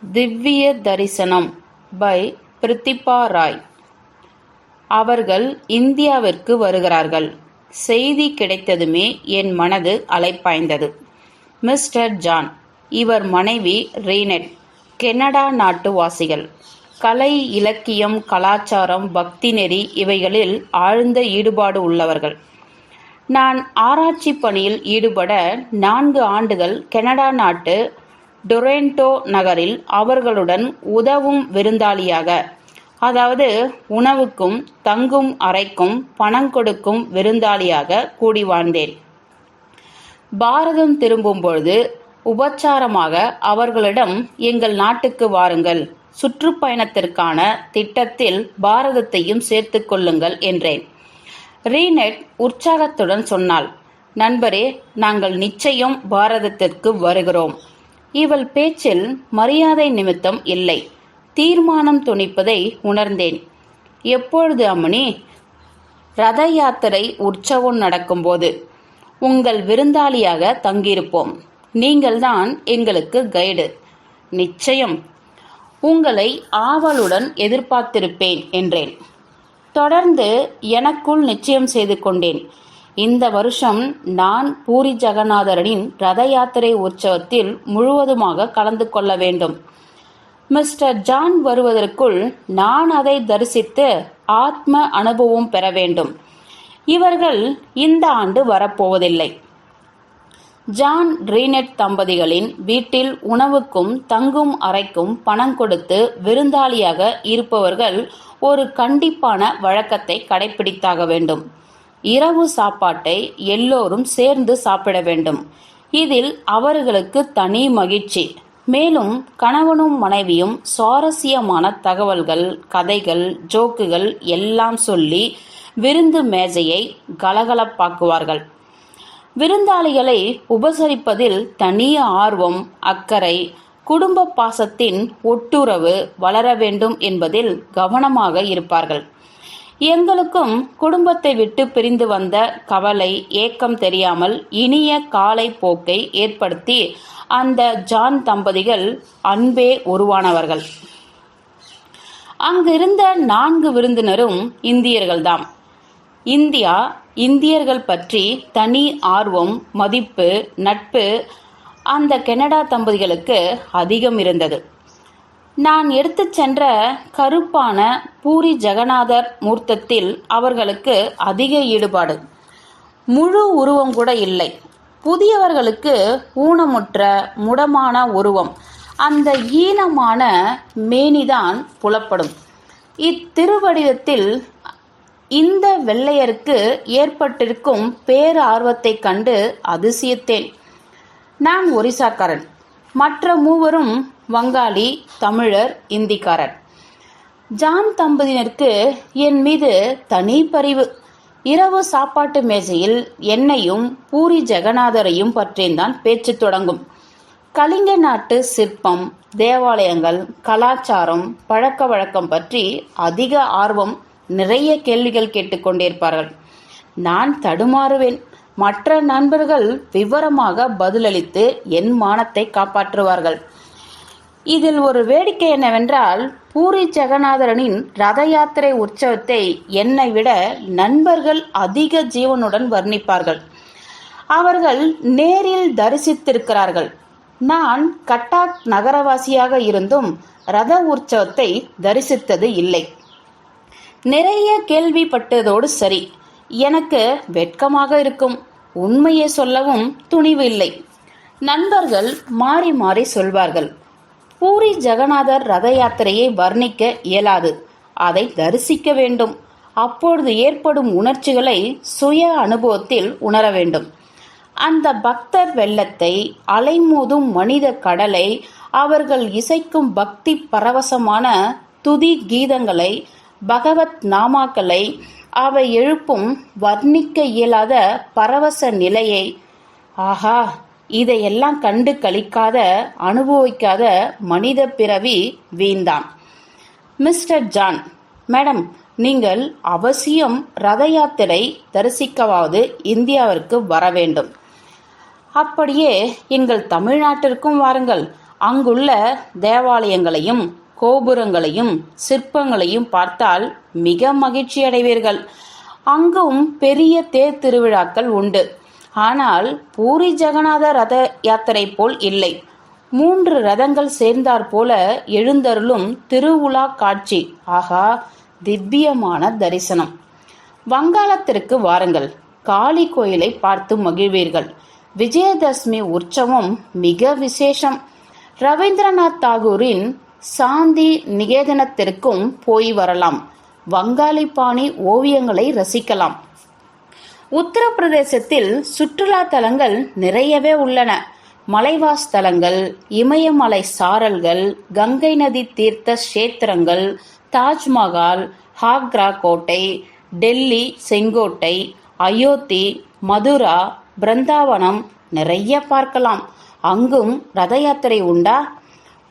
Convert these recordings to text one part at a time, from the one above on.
திவ்ய தரிசனம் பை பிரித்திபா ராய். அவர்கள் இந்தியாவிற்கு வருகிறார்கள். செய்தி கிடைத்ததுமே என் மனது அலைப்பாய்ந்தது. மிஸ்டர் ஜான், இவர் மனைவி ரீனெட், கெனடா நாட்டு வாசிகள். கலை, இலக்கியம், கலாச்சாரம், பக்தி நெறி இவைகளில் ஆழ்ந்த ஈடுபாடு உள்ளவர்கள். நான் ஆராய்ச்சி பணியில் ஈடுபட 4 ஆண்டுகள் கெனடா நாட்டு டொரண்டோ நகரில் அவர்களுடன் உதவும் விருந்தாளியாக, அதாவது உணவுக்கும் தங்கும் அறைக்கும் பணம் கொடுக்கும் விருந்தாளியாக கூடி வாழ்ந்தேன். பாரதம் திரும்பும் பொழுது உபச்சாரமாக அவர்களிடம், எங்கள் நாட்டுக்கு வாருங்கள், சுற்றுப்பயணத்திற்கான திட்டத்தில் பாரதத்தையும் சேர்த்து கொள்ளுங்கள் என்றேன். ரீனெட் உற்சாகத்துடன் சொன்னாள், நண்பரே, நாங்கள் நிச்சயம் பாரதத்திற்கு வருகிறோம். இவள் பேச்சில் மரியாதை நிமித்தம் இல்லை, தீர்மானம் துணிப்பதை உணர்ந்தேன். எப்பொழுது அம்மணி? ரத யாத்திரை உற்சவம் நடக்கும்போது உங்கள் விருந்தாளியாக தங்கியிருப்போம். நீங்கள்தான் எங்களுக்கு கைடு. நிச்சயம். உங்களை ஆவலுடன் எதிர்பார்த்திருப்பேன் என்றேன். தொடர்ந்து எனக்குள் நிச்சயம் செய்து கொண்டேன், இந்த வருஷம் நான் பூரி ஜெகநாதரின் ரத யாத்திரை உற்சவத்தில் முழுவதுமாக கலந்து கொள்ள வேண்டும். மிஸ்டர் ஜான் வருவதற்குள் நான் அதை தரிசித்து ஆத்ம அனுபவம் பெற வேண்டும். இவர்கள் இந்த ஆண்டு வரப்போவதில்லை. ஜான் ரீனெட் தம்பதிகளின் வீட்டில் உணவுக்கும் தங்கும் அறைக்கும் பணம் கொடுத்து விருந்தாளியாக இருப்பவர்கள் ஒரு கண்டிப்பான வழக்கத்தை கடைபிடித்தாக வேண்டும். இரவு சாப்பாட்டை எல்லோரும் சேர்ந்து சாப்பிட வேண்டும். இதில் அவர்களுக்கு தனி மகிழ்ச்சி. மேலும் கணவனும் மனைவியும் சுவாரஸ்யமான தகவல்கள், கதைகள், ஜோக்குகள் எல்லாம் சொல்லி விருந்து மேஜையை கலகலப்பாக்குவார்கள். விருந்தாளிகளை உபசரிப்பதில் தனி ஆர்வம், அக்கறை, குடும்ப பாசத்தின் ஒட்டுறவு வளர வேண்டும் என்பதில் கவனமாக இருப்பார்கள். எங்களுக்கும் குடும்பத்தை விட்டு பிரிந்து வந்த கவலை, ஏக்கம் தெரியாமல் இனிய காலை போக்கை ஏற்படுத்தி அந்த ஜான் தம்பதிகள் அன்பே உருவானவர்கள். அங்கிருந்த 4 விருந்தினரும் இந்தியர்கள்தாம். இந்தியர்கள் பற்றி தனி ஆர்வம், மதிப்பு, நட்பு அந்த கெனடா தம்பதிகளுக்கு அதிகம் இருந்தது. நான் எடுத்துச் சென்ற கருப்பான பூரி ஜெகநாதர் மூர்த்தத்தில் அவர்களுக்கு அதிக ஈடுபாடு. முழு உருவம் கூட இல்லை. புதியவர்களுக்கு ஊனமுற்ற முடமான உருவம், அந்த ஈனமான மேனிதான் புலப்படும். இத்திருவடிவத்தில் இந்த வெள்ளையருக்கு ஏற்பட்டிருக்கும் பேரார்வத்தை கண்டு அதிசயித்தேன். நான் ஒரிசாக்காரன், மற்ற 3 வங்காளி, தமிழர், இந்திக்காரர். ஜான் தம்பதியினருக்கு என் மீது தனி பரிவு. இரவு சாப்பாட்டு மேஜையில் என்னையும் பூரி ஜெகநாதரையும் பற்றித்தான் பேச்சு தொடங்கும். கலிங்க நாட்டு சிற்பம், தேவாலயங்கள், கலாச்சாரம், பழக்க வழக்கம் பற்றி அதிக ஆர்வம், நிறைய கேள்விகள் கேட்டுக்கொண்டிருப்பார்கள். நான் தடுமாறுவேன். மற்ற நண்பர்கள் விவரமாக பதிலளித்து என் மானத்தை காப்பாற்றுவார்கள். இதில் ஒரு வேடிக்கை என்னவென்றால், பூரி ஜெகநாதரனின் ரத யாத்திரை உற்சவத்தை என்னை விட நண்பர்கள் அதிக ஜீவனுடன் வர்ணிப்பார்கள். அவர்கள் நேரில் தரிசித்திருக்கிறார்கள். நான் கட்டாக் நகரவாசியாக இருந்தும் ரத உற்சவத்தை தரிசித்தது இல்லை. நிறைய கேள்விப்பட்டதோடு சரி, எனக்கு வெட்கமாக இருக்கும். உண்மையை சொல்லவும் துணிவு இல்லை. நண்பர்கள் மாறி மாறி சொல்வார்கள், பூரி ஜெகநாதர் ரத யாத்திரையை வர்ணிக்க இயலாது, அதை தரிசிக்க வேண்டும். அப்பொழுது ஏற்படும் உணர்ச்சிகளை சுய அனுபவத்தில் உணர வேண்டும். அந்த பக்தர் வெள்ளத்தை, அலைமோதும் மனித கடலை, அவர்கள் இசைக்கும் பக்தி பரவசமான துதி கீதங்களை, பகவத் நாமாக்களை, அவை எழுப்பும் வர்ணிக்க இயலாத பரவச நிலையை, ஆஹா, இதையெல்லாம் கண்டு களிக்காத, அனுபவிக்காத மனித பிறவி வீண்தான். மிஸ்டர் ஜான், மேடம், நீங்கள் அவசியம் ரத யாத்திரை தரிசிக்கவாவது இந்தியாவிற்கு வர வேண்டும். அப்படியே எங்கள் தமிழ்நாட்டிற்கும் வாருங்கள். அங்குள்ள தேவாலயங்களையும் கோபுரங்களையும் சிற்பங்களையும் பார்த்தால் மிக மகிழ்ச்சி அடைவீர்கள். அங்கும் பெரிய தேர் திருவிழாக்கள் உண்டு. ஆனால் பூரி ஜெகநாத ரத யாத்திரை போல் இல்லை. 3 ரதங்கள் சேர்ந்தாற் போல எழுந்தருளும் திருவுலா காட்சி. ஆகா, திவ்யமான தரிசனம். வங்காளத்திற்கு வாருங்கள், காளி கோயிலை பார்த்து மகிழ்வீர்கள். விஜயதசமி உற்சவம் மிக விசேஷம். ரவீந்திரநாத் தாகூரின் சாந்தி நிகேதனத்திற்கும் போய் வரலாம். வங்காளி பாணி ஓவியங்களை ரசிக்கலாம். உத்தரப்பிரதேசத்தில் சுற்றுலா தலங்கள் நிறையவே உள்ளன. மலைவாஸ் தலங்கள், இமயமலை சாரல்கள், கங்கை நதி தீர்த்த கஷேத்திரங்கள், தாஜ்மஹால், ஆக்ரா கோட்டை, டெல்லி செங்கோட்டை, அயோத்தி, மதுரா, பிருந்தாவனம் நிறைய பார்க்கலாம். அங்கும் ரத யாத்திரை உண்டா?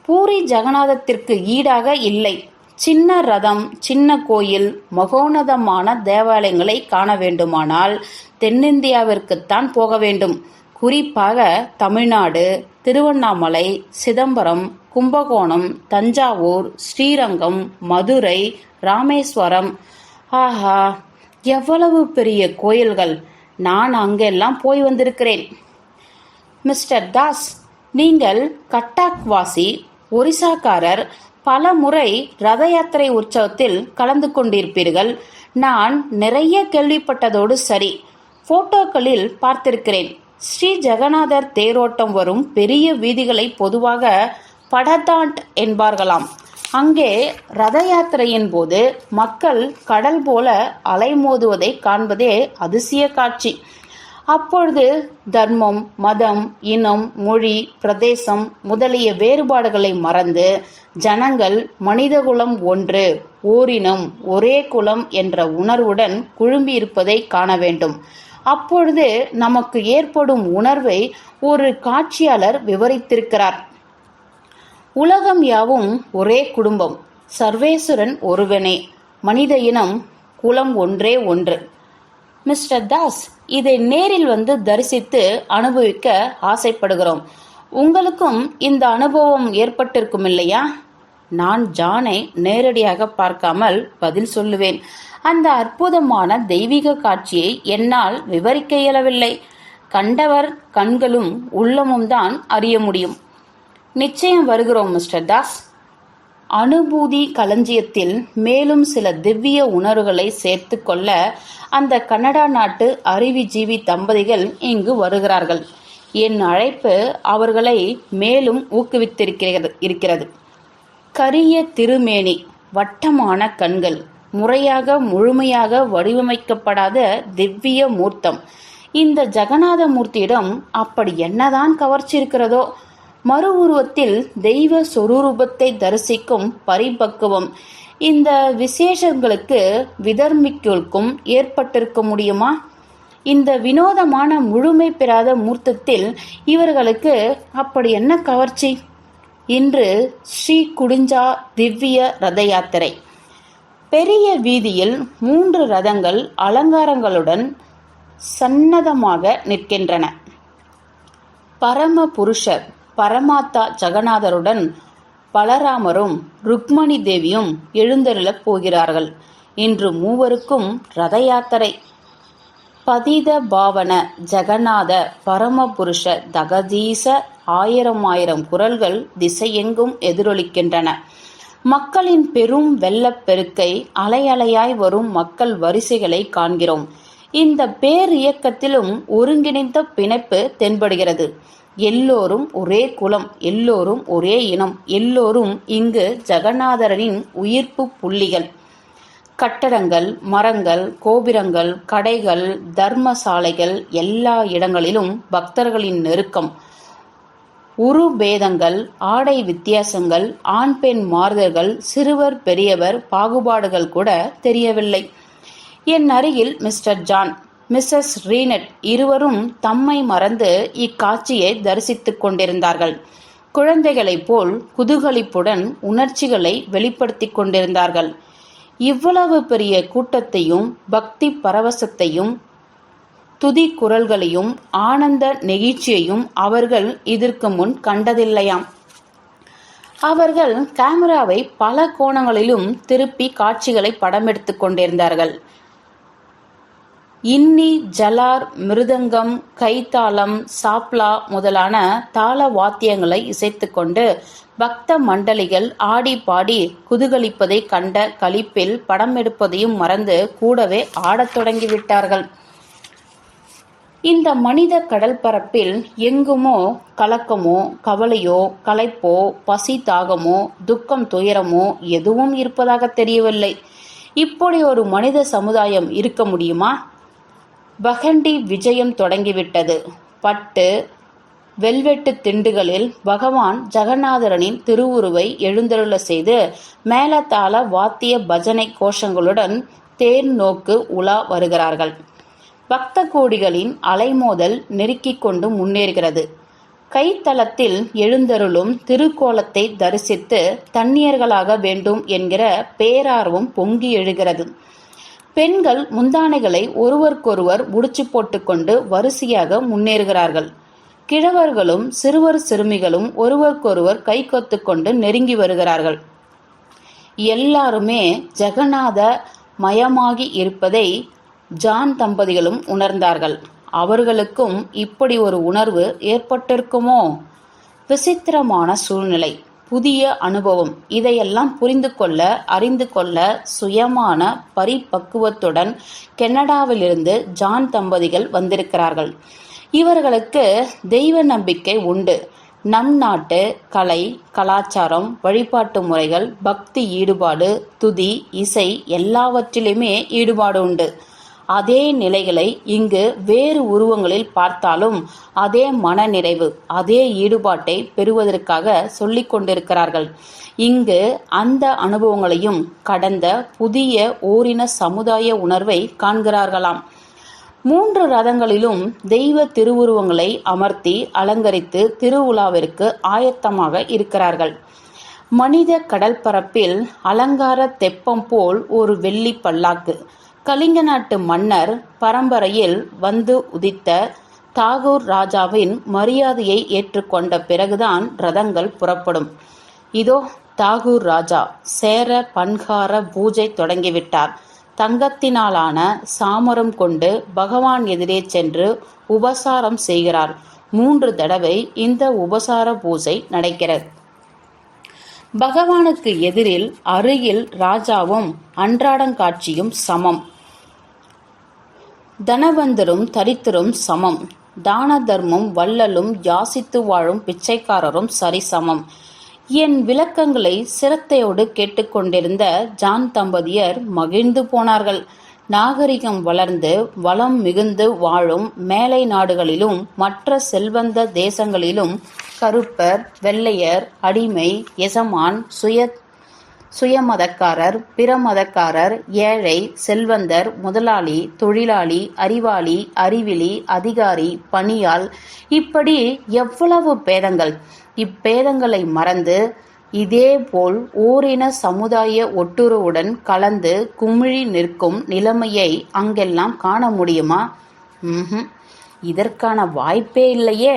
பூரி ஜெகநாதத்திற்கு ஈடாக இல்லை. சின்ன ரதம், சின்ன கோயில், மகோன்னதமான தேவாலயங்களை காண வேண்டுமானால் தென்னிந்தியாவிற்குத்தான் போக வேண்டும். குறிப்பாக தமிழ்நாடு, திருவண்ணாமலை, சிதம்பரம், கும்பகோணம், தஞ்சாவூர், ஸ்ரீரங்கம், மதுரை, ராமேஸ்வரம். ஆஹா, எவ்வளவு பெரிய கோயில்கள்! நான் அங்கெல்லாம் போய் வந்திருக்கிறேன். மிஸ்டர் தாஸ், நீங்கள் கட்டாக் வாசி, ஒரிசாக்காரர். பல முறை ரத யாத்திரை உற்சவத்தில் கலந்து கொண்டிருப்பீர்கள். நான் நிறைய கேள்விப்பட்டதோடு சரி, போட்டோக்களில் பார்த்திருக்கிறேன். ஸ்ரீ ஜெகநாதர் தேரோட்டம் வரும் பெரிய வீதிகளை பொதுவாக படதாண்ட் என்பார்களாம். அங்கே ரத யாத்திரையின் போது மக்கள் கடல் போல அலைமோதுவதை காண்பதே அதிசய காட்சி. அப்பொழுது தர்மம், மதம், இனம், மொழி, பிரதேசம் முதலிய வேறுபாடுகளை மறந்து ஜனங்கள் மனிதகுலம் ஒன்று, ஓரினம், ஒரே குலம் என்ற உணர்வுடன் குழும்பியிருப்பதை காண வேண்டும். அப்பொழுது நமக்கு ஏற்படும் உணர்வை ஒரு காட்சியாளர் விவரித்திருக்கிறார். உலகம் யாவும் ஒரே குடும்பம், சர்வேஸ்வரன் ஒருவனே, மனித இனம் குலம் ஒன்றே ஒன்று. மிஸ்டர் தாஸ், இதை நேரில் வந்து தரிசித்து அனுபவிக்க ஆசைப்படுகிறோம். உங்களுக்கும் இந்த அனுபவம் ஏற்பட்டிருக்கும் இல்லையா? நான் ஜானை நேரடியாக பார்க்காமல் பதில் சொல்லுவேன். அந்த அற்புதமான தெய்வீக காட்சியை என்னால் விவரிக்க இயலவில்லை. கண்டவர் கண்களும் உள்ளமும் தான் அறிய முடியும். நிச்சயம் வருகிறோம் மிஸ்டர் தாஸ். அனுபூதி களஞ்சியத்தில் மேலும் சில திவ்ய உணர்வுகளை சேர்த்து கொள்ள அந்த கனடா நாட்டு அறிவுஜீவி தம்பதிகள் இங்கு வருகிறார்கள். என் அழைப்பு அவர்களை மேலும் ஊக்குவித்திருக்கிறது. கரிய திருமேனி, வட்டமான கண்கள், முறையாக முழுமையாக வடிவமைக்கப்படாத திவ்ய மூர்த்தம். இந்த ஜெகநாத மூர்த்தியிடம் அப்படி என்னதான் கவர்ச்சியிருக்கிறதோ? மறு உருவத்தில் தெய்வ சொரூபத்தை தரிசிக்கும் பரிபக்குவம் இந்த விசேஷங்களுக்கு விதர்மிகளுக்கும் ஏற்பட்டிருக்க முடியுமா? இந்த வினோதமான முழுமை பெறாத மூர்த்தத்தில் இவர்களுக்கு அப்படி என்ன கவர்ச்சி? இன்று ஸ்ரீ குடிஞ்சா திவ்ய ரத யாத்திரை. பெரிய வீதியில் 3 ரதங்கள் அலங்காரங்களுடன் சன்னதமாக நிற்கின்றன. பரம புருஷர் பரமாத்தா ஜெகநாதருடன் பலராமரும் ருக்மணி தேவியும் எழுந்தருளப் போகிறார்கள். இன்று மூவருக்கும் ரத யாத்திரை. பதித பாவன ஜெகநாத பரமபுருஷ தகதீச 1000 குரல்கள் திசையெங்கும் எதிரொலிக்கின்றன. மக்களின் பெரும் வெள்ளப்பெருக்கை, அலையலையாய் வரும் மக்கள் வரிசைகளை காண்கிறோம். இந்த பேர் இயக்கத்திலும் ஒருங்கிணைந்த பிணைப்பு தென்படுகிறது. எல்லோரும் ஒரே குலம், எல்லோரும் ஒரே இனம், எல்லோரும் இங்கு ஜெகநாதரின் உயிர்ப்பு புள்ளிகள். கட்டடங்கள், மரங்கள், கோபுரங்கள், கடைகள், தர்மசாலைகள், எல்லா இடங்களிலும் பக்தர்களின் நெருக்கம். உருபேதங்கள், ஆடை வித்தியாசங்கள், ஆண் பெண் மாறுதல்கள், சிறுவர் பெரியவர் பாகுபாடுகள் கூட தெரியவில்லை. என் அருகில் மிஸ்டர் ஜான், மிஸ்ஸஸ் ரீனட் இருவரும் தம்மை மறந்து இக்காட்சியை தரிசித்துக் கொண்டிருந்தார்கள். குழந்தைகளைப் போல் குதூகலிப்புடன் உணர்ச்சிகளை வெளிப்படுத்திக் கொண்டிருந்தார்கள். இவ்வளவு பெரிய கூட்டத்தையும் பக்தி பரவசத்தையும் துதி குரல்களையும் ஆனந்த நெகிழ்ச்சியையும் அவர்கள் இதற்கு முன் கண்டதில்லையாம். அவர்கள் கேமராவை பல கோணங்களிலும் திருப்பி காட்சிகளை படமெடுத்து கொண்டிருந்தார்கள். இன்னி, ஜலார், மிருதங்கம், கைத்தாளம், சாப்லா முதலான தாள வாத்தியங்களை இசைத்துக்கொண்டு பக்த மண்டலிகள் ஆடி பாடி குதூகலிப்பதை கண்ட களிப்பில் படம் எடுப்பதையும் மறந்து கூடவே ஆடத் தொடங்கிவிட்டார்கள். இந்த மனித கடல் பரப்பில் எங்குமோ கலக்கமோ கவலையோ களைப்போ பசி தாகமோ துக்கம் துயரமோ எதுவும் இருப்பதாக தெரியவில்லை. இப்படி ஒரு மனித சமுதாயம் இருக்க முடியுமா? பகண்டி விஜயம் தொடங்கிவிட்டது. பட்டு வெல்வெட்டு திண்டுகளில் பகவான் ஜெகநாதரனின் திருவுருவை எழுந்தருள செய்து மேளதாள வாத்திய பஜனை கோஷங்களுடன் தேர் நோக்கு உலா வருகிறார்கள். பக்த கோடிகளின் அலைமோதல் நெருக்கிக் கொண்டு முன்னேறுகிறது. கைத்தளத்தில் எழுந்தருளும் திருக்கோலத்தை தரிசித்து தன்னியர்களாக வேண்டும் என்கிற பேரார்வம் பொங்கி எழுகிறது. பெண்கள் முந்தானைகளை ஒருவருக்கொருவர் முடிச்சு போட்டுக்கொண்டு வரிசையாக முன்னேறுகிறார்கள். கிழவர்களும் சிறுவர் சிறுமிகளும் ஒருவருக்கொருவர் கை கொத்து கொண்டு நெருங்கி வருகிறார்கள். எல்லாருமே ஜெகநாத மயமாகி இருப்பதை ஜான் தம்பதிகளும் உணர்ந்தார்கள். அவர்களுக்கும் இப்படி ஒரு உணர்வு ஏற்பட்டிருக்குமோ? விசித்திரமான சூழ்நிலை, புதிய அனுபவம், இதையெல்லாம் புரிந்து கொள்ள அறிந்து கொள்ள சுயமான பரிபக்குவத்துடன் கனடாவிலிருந்து ஜான் தம்பதிகள் வந்திருக்கிறார்கள். இவர்களுக்கு தெய்வ நம்பிக்கை உண்டு. நம் நாட்டு கலை கலாச்சாரம் வழிபாட்டு முறைகள் பக்தி ஈடுபாடு துதி இசை எல்லாவற்றிலுமே ஈடுபாடு உண்டு. அதே நிலைகளை இங்கு வேறு உருவங்களில் பார்த்தாலும் அதே மனநிறைவு அதே ஈடுபாட்டை பெறுவதற்காக சொல்லிக் கொண்டிருக்கிறார்கள். இங்கு அந்த அனுபவங்களையும் கடந்த புதிய ஓரின சமுதாய உணர்வை காண்கிறார்களாம். 3 ரதங்களிலும் தெய்வ திருவுருவங்களை அமர்த்தி அலங்கரித்து திருவுலாவிற்கு ஆயத்தமாக இருக்கிறார்கள். மனித கடற்பரப்பில் அலங்கார தெப்பம் போல் ஒரு வெள்ளி பல்லாக்கு. கலிங்க நாட்டு மன்னர் பரம்பரையில் வந்து உதித்த தாகூர் ராஜாவின் மரியாதையை ஏற்றுக்கொண்ட பிறகுதான் ரதங்கள் புறப்படும். இதோ தாகூர் ராஜா சேர பன்கார பூஜை தொடங்கிவிட்டார். தங்கத்தினாலான சாமரம் கொண்டு பகவான் எதிரே சென்று உபசாரம் செய்கிறார். 3 தடவை இந்த உபசார பூஜை நடக்கிறது. பகவானுக்கு எதிரில் அருகில் ராஜாவும் அன்றாடங்காட்சியும் சமம். தனவந்தரும் தரித்திரும் சமம். தான தர்மம் வள்ளலும் யாசித்து வாழும் பிச்சைக்காரரும் சரிசமம். என் விளக்கங்களை சிரத்தையோடு கேட்டுக்கொண்டிருந்த ஜான் தம்பதியர் மகிழ்ந்து போனார்கள். நாகரிகம் வளர்ந்து வளம் மிகுந்து வாழும் மேலை நாடுகளிலும் மற்ற செல்வந்த தேசங்களிலும் கருப்பர் வெள்ளையர் அடிமை எசமான் சுயமதக்காரர் பிறமதக்காரர் ஏழை செல்வந்தர் முதலாளி தொழிலாளி அறிவாளி அறிவிலி அதிகாரி பணியாள் இப்படி எவ்வளவு பேதங்கள்! இப்பேதங்களை மறந்து இதேபோல் ஓரின சமுதாய ஒட்டுறவுடன் கலந்து குமிழி நிற்கும் நிலைமையை அங்கெல்லாம் காண முடியுமா? இதற்கான வாய்ப்பே இல்லையே.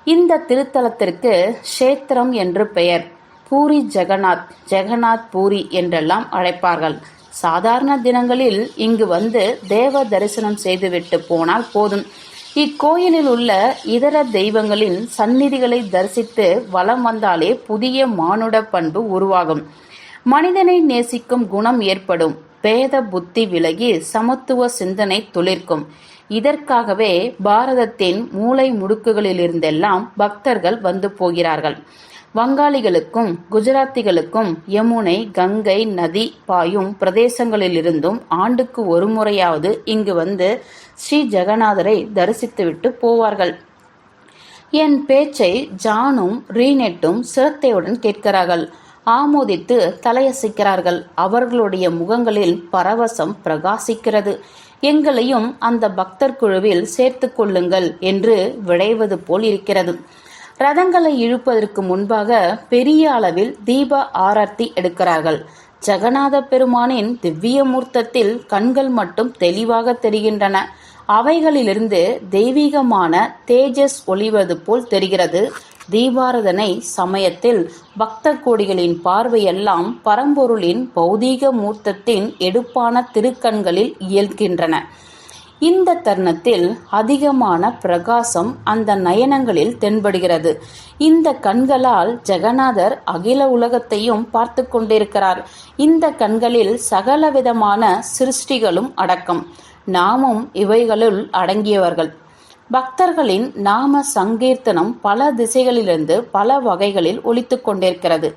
இந்த திருத்தலத்திற்கு க்ஷேத்திரம் என்று பெயர். பூரி ஜெகநாத், ஜெகநாத் பூரி என்றெல்லாம் அழைப்பார்கள். சாதாரண தினங்களில் இங்கு வந்து தேவ தரிசனம் செய்துவிட்டு போனால் போதும். இக்கோயிலில் உள்ள இதர தெய்வங்களின் சந்நிதிகளை தரிசித்து வலம் வந்தாலே புதிய மானுட பண்பு உருவாகும். மனிதனை நேசிக்கும் குணம் ஏற்படும். பேத புத்தி விலகி சமத்துவ சிந்தனை துளிர்க்கும். இதற்காகவே பாரதத்தின் மூலை முடுக்குகளிலிருந்தெல்லாம் பக்தர்கள் வந்து போகிறார்கள். வங்காளிகளுக்கும் குஜராத்திகளுக்கும் யமுனை கங்கை நதி பாயும் பிரதேசங்களிலிருந்தும் ஆண்டுக்கு ஒரு முறையாவது இங்கு வந்து ஸ்ரீ ஜெகநாதரை தரிசித்துவிட்டு போவார்கள். என் பேச்சை ஜானும் ரீனெட்டும் சிரத்தையுடன் கேட்கிறார்கள். ஆமோதித்து தலையசைக்கிறார்கள். அவர்களுடைய முகங்களில் பரவசம் பிரகாசிக்கிறது. எங்களையும் அந்த பக்தர் குழுவில் சேர்த்து கொள்ளுங்கள் என்று விழைவது போல் இருக்கிறது. ரதங்களை இழுப்பதற்கு முன்பாக பெரிய அளவில் தீப ஆரத்தி எடுக்கிறார்கள். ஜெகநாத பெருமானின் திவ்ய மூர்த்தத்தில் கண்கள் மட்டும் தெளிவாக தெரிகின்றன. அவைகளிலிருந்து தெய்வீகமான தேஜஸ் ஒளிவது போல் தெரிகிறது. தீபாரதனை சமயத்தில் பக்த கோடிகளின் பார்வையெல்லாம் பரம்பொருளின் பௌதீக மூர்த்தத்தின் எடுப்பான திருக்கண்களில் இயல்கின்றன. இந்த தருணத்தில் அதிகமான பிரகாசம் அந்த நயனங்களில் தென்படுகிறது. இந்த கண்களால் ஜெகநாதர் அகில உலகத்தையும் பார்த்து கொண்டிருக்கிறார். இந்த கண்களில் சகலவிதமான சிருஷ்டிகளும் அடக்கம். நாமும் இவைகளுள் அடங்கியவர்கள். பக்தர்களின் நாம சங்கீர்த்தனம் பல திசைகளிலிருந்து பல வகைகளில் ஒலித்து கொண்டிருக்கிறது.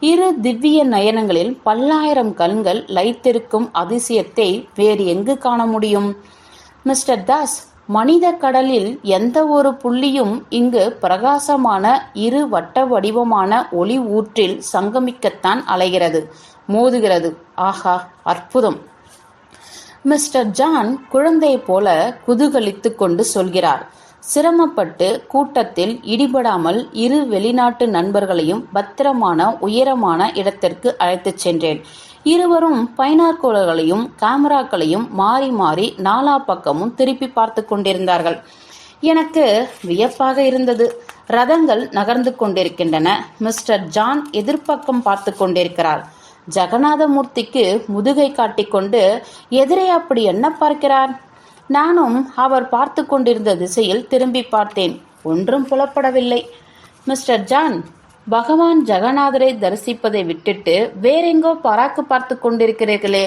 இரு திவ்ய நயனங்களில் 10,000 கண்கள் லயித்திருக்கும் அதிசயத்தை வேறு எங்கு காண முடியும்? மிஸ்டர் தாஸ், மனித கடலில் எந்த ஒரு புள்ளியும் இங்கு பிரகாசமான இரு வட்ட வடிவமான ஒளி ஊற்றில் சங்கமிக்கத்தான் அலைகிறது, மோதுகிறது. ஆஹா, அற்புதம்! மிஸ்டர் ஜான் குழந்தை போல குதூகலித்து கொண்டு சொல்கிறார். சிரமப்பட்டு கூட்டத்தில் இடிபடாமல் இரு வெளிநாட்டு நண்பர்களையும் பத்திரமான உயரமான இடத்திற்கு அழைத்துச் சென்றேன். இருவரும் பைனாக்குலர்களையும் கேமராக்களையும் மாறி மாறி நாலா பக்கமும் திருப்பி பார்த்து கொண்டிருந்தார்கள். எனக்கு வியப்பாக இருந்தது. ரதங்கள் நகர்ந்து கொண்டிருக்கின்றன. மிஸ்டர் ஜான் எதிர்ப்பக்கம் பார்த்து கொண்டிருக்கிறார். ஜெகநாதமூர்த்திக்கு முதுகை காட்டிக்கொண்டு எதிரே அப்படி என்ன பார்க்கிறார்? நானும் அவர் பார்த்து கொண்டிருந்த திசையில் திரும்பி பார்த்தேன். ஒன்றும் புலப்படவில்லை. மிஸ்டர் ஜான், பகவான் ஜெகநாதரை தரிசிப்பதை விட்டுட்டு வேறெங்கோ பராக்கு பார்த்து கொண்டிருக்கிறீர்களே,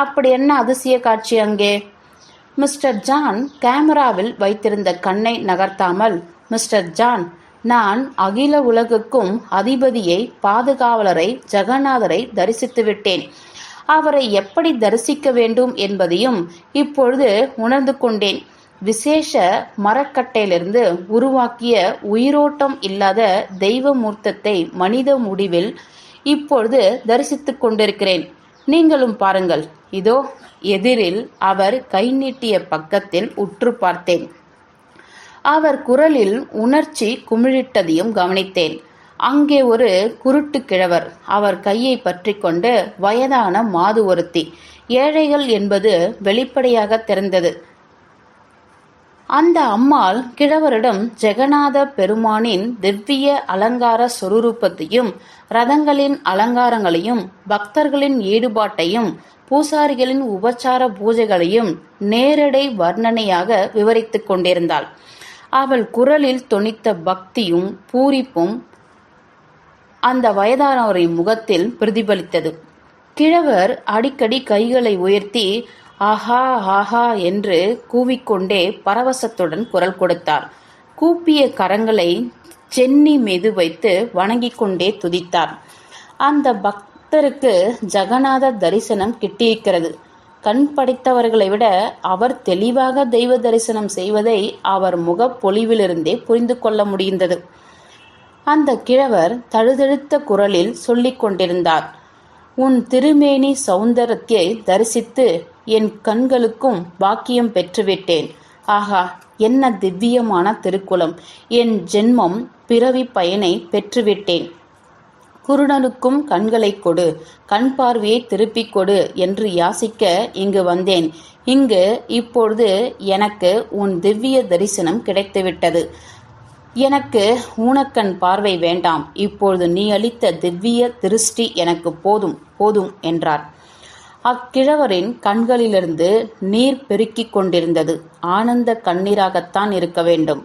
அப்படி என்ன அதிசய காட்சி அங்கே? மிஸ்டர் ஜான் கேமராவில் வைத்திருந்த கண்ணை நகர்த்தாமல், மிஸ்டர் ஜான், நான் அகில உலகுக்கும் அதிபதியை, பாதுகாவலரை, ஜெகநாதரை தரிசித்து விட்டேன். அவரை எப்படி தரிசிக்க வேண்டும் என்பதையும் இப்பொழுது உணர்ந்து கொண்டேன். விசேஷ மரக்கட்டையிலிருந்து உருவாக்கிய உயிரோட்டம் இல்லாத தெய்வ மூர்த்தத்தை மனித முடிவில் இப்பொழுது தரிசித்துக் கொண்டிருக்கிறேன். நீங்களும் பாருங்கள். இதோ எதிரில் அவர் கை நீட்டிய பக்கத்தில் உற்று பார்த்தேன். அவர் குரலில் உணர்ச்சி குமிழிட்டதையும் கவனித்தேன். அங்கே ஒரு குருட்டு கிழவர். அவர் கையை பற்றி கொண்டு வயதான மாது ஒருத்தி. ஏழைகள் என்பது வெளிப்படையாக தெரிந்தது. அந்த அம்மாள் கிழவரிடம் ஜெகநாத பெருமானின் திவ்ய அலங்கார சொரூபத்தையும் ரதங்களின் அலங்காரங்களையும் பக்தர்களின் ஈடுபாட்டையும் பூசாரிகளின் உபச்சார பூஜைகளையும் நேரடை வர்ணனையாக விவரித்துக் கொண்டிருந்தாள். அவள் குரலில் தொனித்த பக்தியும் பூரிப்பும் அந்த வயதானவரின் முகத்தில் பிரதிபலித்தது. கிழவர் அடிக்கடி கைகளை உயர்த்தி ஆஹா ஆஹா என்று கூவிக்கொண்டே பரவசத்துடன் குரல் கொடுத்தார். கூப்பிய கரங்களை சென்னி மீது வைத்து வணங்கிக் கொண்டே துதித்தார். அந்த பக்தருக்கு ஜெகநாத தரிசனம் கிட்டியிருக்கிறது. கண் படைத்தவர்களை விட அவர் தெளிவாக தெய்வ தரிசனம் செய்வதை அவர் முகப்பொலிவிலிருந்தே புரிந்து கொள்ள முடிந்தது. அந்த கிழவர் தழுதழுத்த குரலில் சொல்லிக் கொண்டிருந்தார். உன் திருமேனி சௌந்தரத்தை தரிசித்து என் கண்களுக்கும் பாக்கியம் பெற்றுவிட்டேன். ஆகா, என்ன திவ்யமான திருக்குலம்! என் ஜென்மம் பிறவி பயனை பெற்றுவிட்டேன். குருடனுக்கும் கண்களை கொடு, கண் பார்வையை திருப்பிக் கொடு என்று யாசிக்க இங்கு வந்தேன். இங்கு இப்பொழுது எனக்கு உன் திவ்ய தரிசனம் கிடைத்துவிட்டது. எனக்கு ஊனக்கண் பார்வை வேண்டாம். இப்பொழுது நீ அளித்த திவ்ய திருஷ்டி எனக்கு போதும் போதும் என்றார். அக்கிழவரின் கண்களிலிருந்து நீர் பெருக்கிக் கொண்டிருந்தது. ஆனந்த கண்ணீராகத்தான் இருக்க வேண்டும்.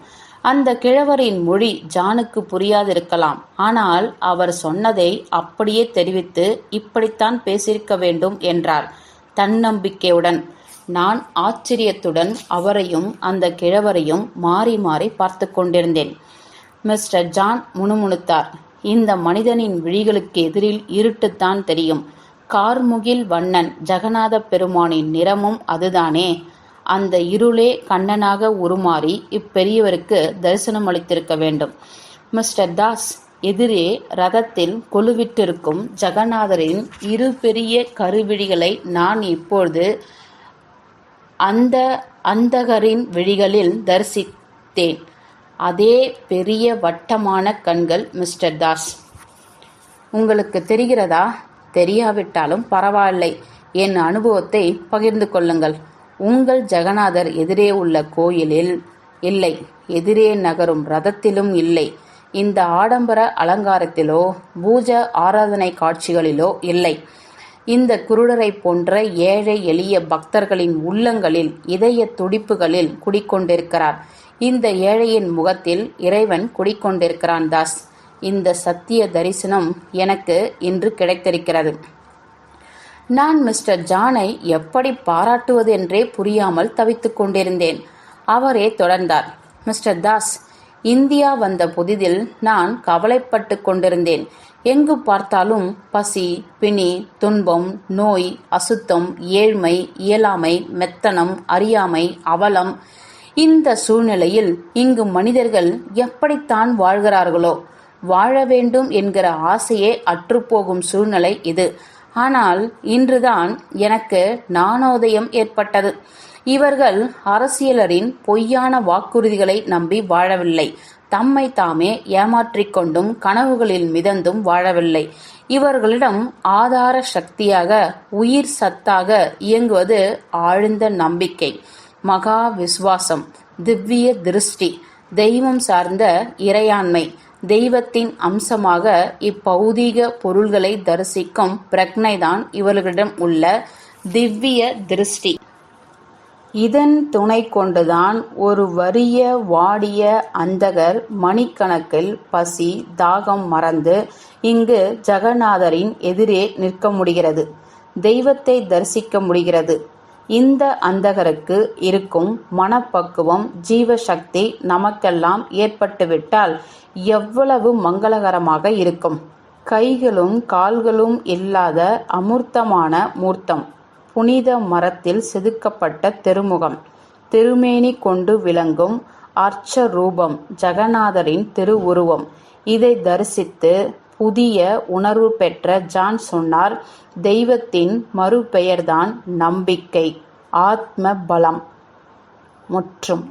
அந்த கிழவரின் மொழி ஜானுக்கு புரியாதிருக்கலாம். ஆனால் அவர் சொன்னதை அப்படியே தெரிவித்து இப்படித்தான் பேசியிருக்க வேண்டும் என்றார் தன்னம்பிக்கையுடன். நான் ஆச்சரியத்துடன் அவரையும் அந்த கிழவரையும் மாறி மாறி பார்த்து கொண்டிருந்தேன். மிஸ்டர் ஜான் முணுமுணுத்தார். இந்த மனிதனின் விழிகளுக்கு எதிரில் இருட்டுத்தான் தெரியும். கார்முகில் வண்ணன் ஜெகநாத பெருமானின் நிறமும் அதுதானே. அந்த இருளே கண்ணனாக உருமாறி இப்பெரியவருக்கு தரிசனம் அளித்திருக்க வேண்டும். மிஸ்டர் தாஸ், எதிரே ரதத்தில் கொலுவிட்டிருக்கும் ஜெகநாதரின் இரு பெரிய கருவிழிகளை நான் இப்பொழுது அந்த அந்தகரின் விழிகளில் தரிசித்தேன். அதே பெரிய வட்டமான கண்கள் மிஸ்டர் தாஸ். உங்களுக்கு தெரிகிறதா? தெரியாவிட்டாலும் பரவாயில்லை. என் அனுபவத்தை பகிர்ந்து கொள்ளுங்கள். உங்கள் ஜெகநாதர் எதிரே உள்ள கோயிலில் இல்லை, எதிரே நகரும் ரதத்திலும் இல்லை. இந்த ஆடம்பர அலங்காரத்திலோ பூஜ ஆராதனை காட்சிகளிலோ இல்லை. இந்த குருடரை போன்ற ஏழை எளிய பக்தர்களின் உள்ளங்களில், இதய துடிப்புகளில் குடிக்கொண்டிருக்கிறார். இந்த ஏழையின் முகத்தில் இறைவன் குடிக்கொண்டிருக்கிறான் தாஸ். இந்த சத்திய தரிசனம் எனக்கு இன்று கிடைத்திருக்கிறது. நான் மிஸ்டர் ஜானை எப்படி பாராட்டுவது என்றே புரியாமல் தவித்துக் கொண்டிருந்தேன். அவரே தொடர்ந்தார். மிஸ்டர் தாஸ், இந்தியா வந்த புதிதில் நான் கவலைப்பட்டு கொண்டிருந்தேன். எங்கு பார்த்தாலும் பசி, பிணி, துன்பம், நோய், அசுத்தம், ஏழ்மை, இயலாமை, மெத்தனம், அறியாமை, அவலம். இந்த சூழ்நிலையில் இங்கு மனிதர்கள் எப்படித்தான் வாழ்கிறார்களோ? வாழ வேண்டும் என்கிற ஆசையே அற்றுப்போகும் சூழ்நிலை இது. ஆனால் இன்றுதான் எனக்கு ஞானோதயம் ஏற்பட்டது. இவர்கள் அரசியலரின் பொய்யான வாக்குறுதிகளை நம்பி வாழவில்லை. தம்மை தாமே ஏமாற்றிக்கொண்டும் கனவுகளில் மிதந்தும் வாழவில்லை. இவர்களிடம் ஆதார சக்தியாக, உயிர் சத்தாக இயங்குவது ஆழ்ந்த நம்பிக்கை, மகா விசுவாசம், திவ்ய திருஷ்டி, தெய்வம் சார்ந்த இறையாண்மை, தெய்வத்தின் அம்சமாக இப்பௌதீக பொருள்களை தரிசிக்கும் பிரக்னைதான் இவர்களிடம் உள்ள திவ்ய திருஷ்டி. இதன் துணை கொண்டுதான் ஒரு வறிய வாடிய அந்தகர் மணிக்கணக்கில் பசி தாகம் மறந்து இங்கு ஜெகநாதரின் எதிரே நிற்க முடிகிறது, தெய்வத்தை தரிசிக்க முடிகிறது. இந்த அந்தகருக்கு இருக்கும் மனப்பக்குவம், ஜீவசக்தி நமக்கெல்லாம் ஏற்பட்டுவிட்டால் எவ்வளவு மங்களகரமாக இருக்கும். கைகளும் கால்களும் இல்லாத அமூர்த்தமான மூர்த்தம், புனித மரத்தில் செதுக்கப்பட்ட திருமுகம், திருமேனி கொண்டு விளங்கும் அர்ச்ச ரூபம், ஜெகநாதரின் திருவுருவம். இதை தரிசித்து புதிய உணர்வு பெற்ற ஜான் சொன்னார், தெய்வத்தின் மறுபெயர்தான் நம்பிக்கை, ஆத்ம பலம். முற்றும்.